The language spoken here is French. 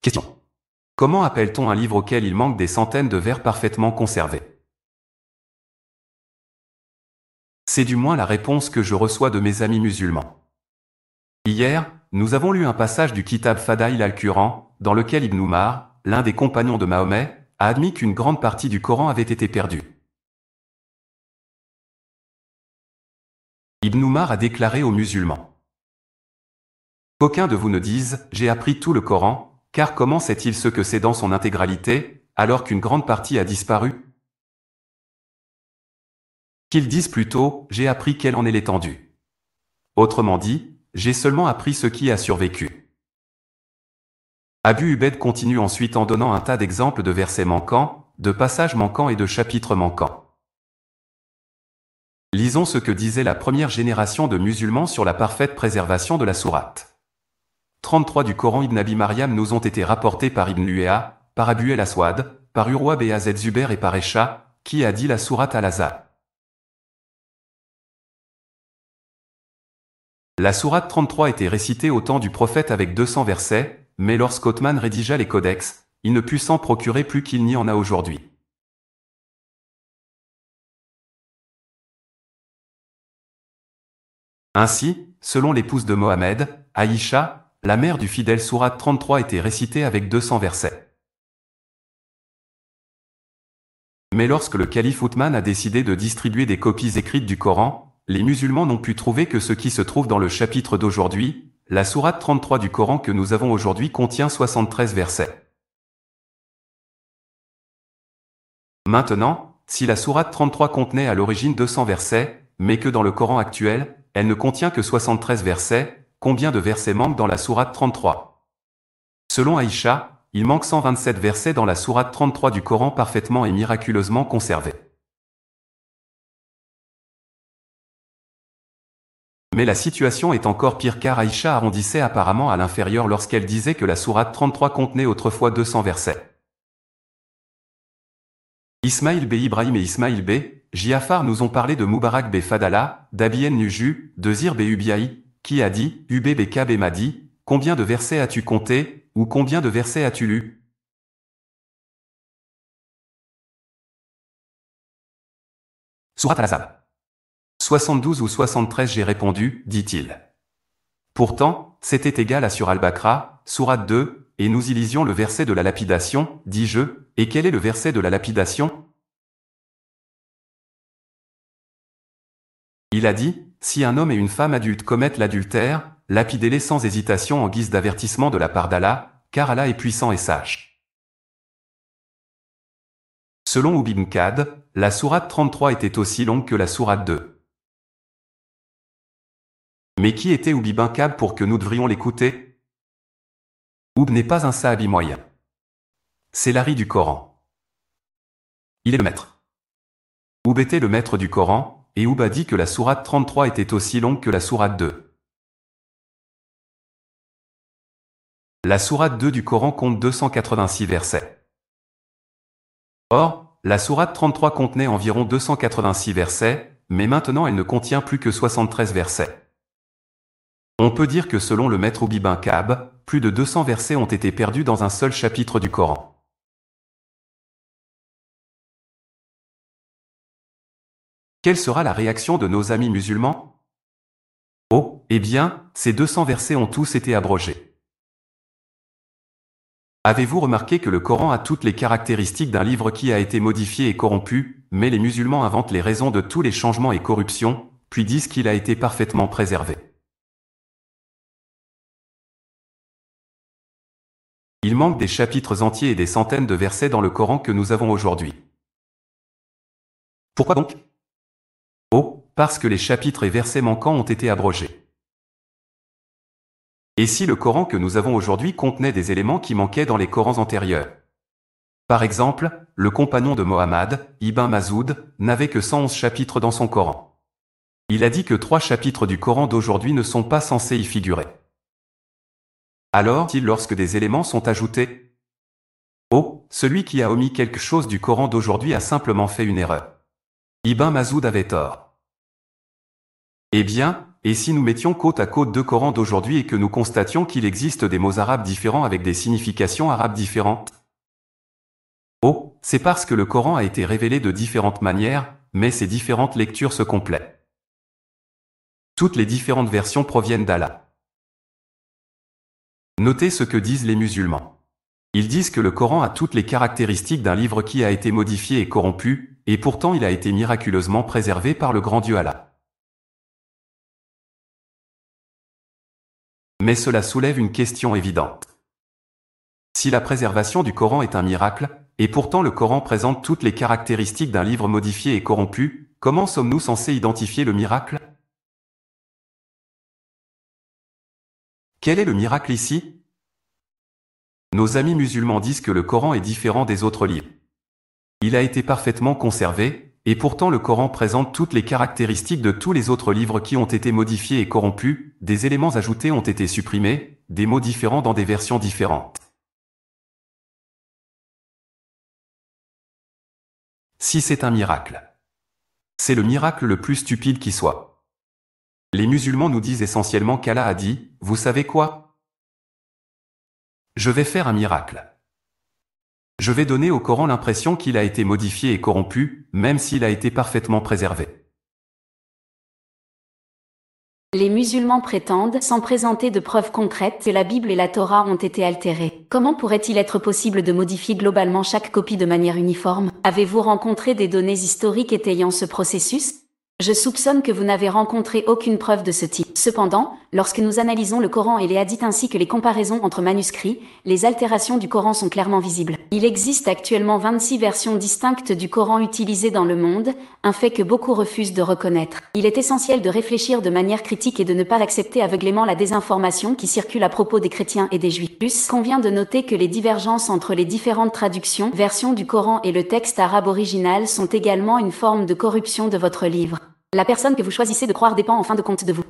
Question. Comment appelle-t-on un livre auquel il manque des centaines de vers parfaitement conservés? C'est du moins la réponse que je reçois de mes amis musulmans. Hier, nous avons lu un passage du Kitab Fadaïl al-Quran, dans lequel Ibn Umar, l'un des compagnons de Mahomet, a admis qu'une grande partie du Coran avait été perdue. Ibn Umar a déclaré aux musulmans: qu'aucun de vous ne dise « J'ai appris tout le Coran », car comment sait-il ce que c'est dans son intégralité, alors qu'une grande partie a disparu? Qu'ils disent plutôt « J'ai appris quelle en est l'étendue ». Autrement dit, j'ai seulement appris ce qui a survécu. Abu Ubaid continue ensuite en donnant un tas d'exemples de versets manquants, de passages manquants et de chapitres manquants. Lisons ce que disait la première génération de musulmans sur la parfaite préservation de la sourate. 33 du Coran. Ibn Abi Maryam nous ont été rapportés par Ibn Luéa, par Abu el-Aswad, par Urwa bin Zubair et par Esha, qui a dit la sourate Al-Ahzab. La sourate 33 était récitée au temps du prophète avec 200 versets, mais lorsqu'Othman rédigea les codex, il ne put s'en procurer plus qu'il n'y en a aujourd'hui. Ainsi, selon l'épouse de Mohammed, Aïcha, la mère du fidèle, sourate 33 était récitée avec 200 versets. Mais lorsque le calife Othman a décidé de distribuer des copies écrites du Coran, les musulmans n'ont pu trouver que ce qui se trouve dans le chapitre d'aujourd'hui. La sourate 33 du Coran que nous avons aujourd'hui contient 73 versets. Maintenant, si la sourate 33 contenait à l'origine 200 versets, mais que dans le Coran actuel, elle ne contient que 73 versets, combien de versets manquent dans la sourate 33? Selon Aïcha, il manque 127 versets dans la sourate 33 du Coran parfaitement et miraculeusement conservés. Mais la situation est encore pire car Aïcha arrondissait apparemment à l'inférieur lorsqu'elle disait que la sourate 33 contenait autrefois 200 versets. Ismaïl b. Ibrahim et Ismaïl b. Giafar nous ont parlé de Moubarak b. Fadala, d'Abien Nuju, de Zir b. Ubiaï, qui a dit, Ubé b. Kab m'a dit, combien de versets as-tu compté, ou combien de versets as-tu lu? Sourate Al-Ahzab. 72 ou 73 j'ai répondu, dit-il. Pourtant, c'était égal à sur Al-Baqara, sourate 2, et nous y lisions le verset de la lapidation, dis-je, et quel est le verset de la lapidation? Il a dit, si un homme et une femme adultes commettent l'adultère, lapidez-les sans hésitation en guise d'avertissement de la part d'Allah, car Allah est puissant et sage. Selon Ubay ibn Ka'b, la sourate 33 était aussi longue que la sourate 2. Mais qui était Ubay ibn Ka'b pour que nous devrions l'écouter? Ubay n'est pas un sahabi moyen. C'est l'ari du Coran. Il est le maître. Ubay était le maître du Coran, et Ubay a dit que la sourate 33 était aussi longue que la sourate 2. La sourate 2 du Coran compte 286 versets. Or, la sourate 33 contenait environ 286 versets, mais maintenant elle ne contient plus que 73 versets. On peut dire que selon le maître Ubay ibn Ka'b, plus de 200 versets ont été perdus dans un seul chapitre du Coran. Quelle sera la réaction de nos amis musulmans? Oh, eh bien, ces 200 versets ont tous été abrogés. Avez-vous remarqué que le Coran a toutes les caractéristiques d'un livre qui a été modifié et corrompu, mais les musulmans inventent les raisons de tous les changements et corruptions, puis disent qu'il a été parfaitement préservé. Il manque des chapitres entiers et des centaines de versets dans le Coran que nous avons aujourd'hui. Pourquoi donc? Oh, parce que les chapitres et versets manquants ont été abrogés. Et si le Coran que nous avons aujourd'hui contenait des éléments qui manquaient dans les Corans antérieurs? Par exemple, le compagnon de Mohammed, Ibn Masoud, n'avait que 111 chapitres dans son Coran. Il a dit que 3 chapitres du Coran d'aujourd'hui ne sont pas censés y figurer. Alors, lorsque des éléments sont ajoutés? Oh, celui qui a omis quelque chose du Coran d'aujourd'hui a simplement fait une erreur. Ibn Masoud avait tort. Eh bien, et si nous mettions côte à côte deux Corans d'aujourd'hui et que nous constations qu'il existe des mots arabes différents avec des significations arabes différentes? Oh, c'est parce que le Coran a été révélé de différentes manières, mais ces différentes lectures se complètent. Toutes les différentes versions proviennent d'Allah. Notez ce que disent les musulmans. Ils disent que le Coran a toutes les caractéristiques d'un livre qui a été modifié et corrompu, et pourtant il a été miraculeusement préservé par le grand Dieu Allah. Mais cela soulève une question évidente. Si la préservation du Coran est un miracle, et pourtant le Coran présente toutes les caractéristiques d'un livre modifié et corrompu, comment sommes-nous censés identifier le miracle? Quel est le miracle ici? Nos amis musulmans disent que le Coran est différent des autres livres. Il a été parfaitement conservé, et pourtant le Coran présente toutes les caractéristiques de tous les autres livres qui ont été modifiés et corrompus, des éléments ajoutés ont été supprimés, des mots différents dans des versions différentes. Si c'est un miracle, c'est le miracle le plus stupide qui soit. Les musulmans nous disent essentiellement qu'Allah a dit, vous savez quoi? Je vais faire un miracle. Je vais donner au Coran l'impression qu'il a été modifié et corrompu, même s'il a été parfaitement préservé. Les musulmans prétendent, sans présenter de preuves concrètes, que la Bible et la Torah ont été altérées. Comment pourrait-il être possible de modifier globalement chaque copie de manière uniforme? Avez-vous rencontré des données historiques étayant ce processus? Je soupçonne que vous n'avez rencontré aucune preuve de ce type. Cependant, lorsque nous analysons le Coran et les hadiths ainsi que les comparaisons entre manuscrits, les altérations du Coran sont clairement visibles. Il existe actuellement 26 versions distinctes du Coran utilisées dans le monde, un fait que beaucoup refusent de reconnaître. Il est essentiel de réfléchir de manière critique et de ne pas accepter aveuglément la désinformation qui circule à propos des chrétiens et des juifs. Plus, convient de noter que les divergences entre les différentes traductions, versions du Coran et le texte arabe original sont également une forme de corruption de votre livre. La personne que vous choisissez de croire dépend en fin de compte de vous.